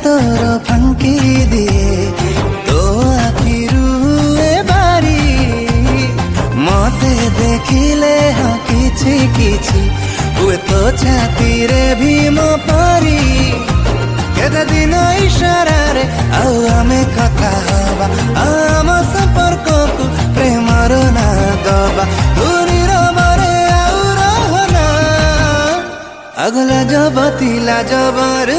तोर फंकी दिए तो आखिरू ए बारी मते देखिले हाँ किछि किछि हुए तो छाती रे भीम परी केते दिन इशारा रे आउ आमे कथा हवा आम संपर्क को प्रेमर ना दबा दूरी रबरे आउ रहना अगला जब तिला जबर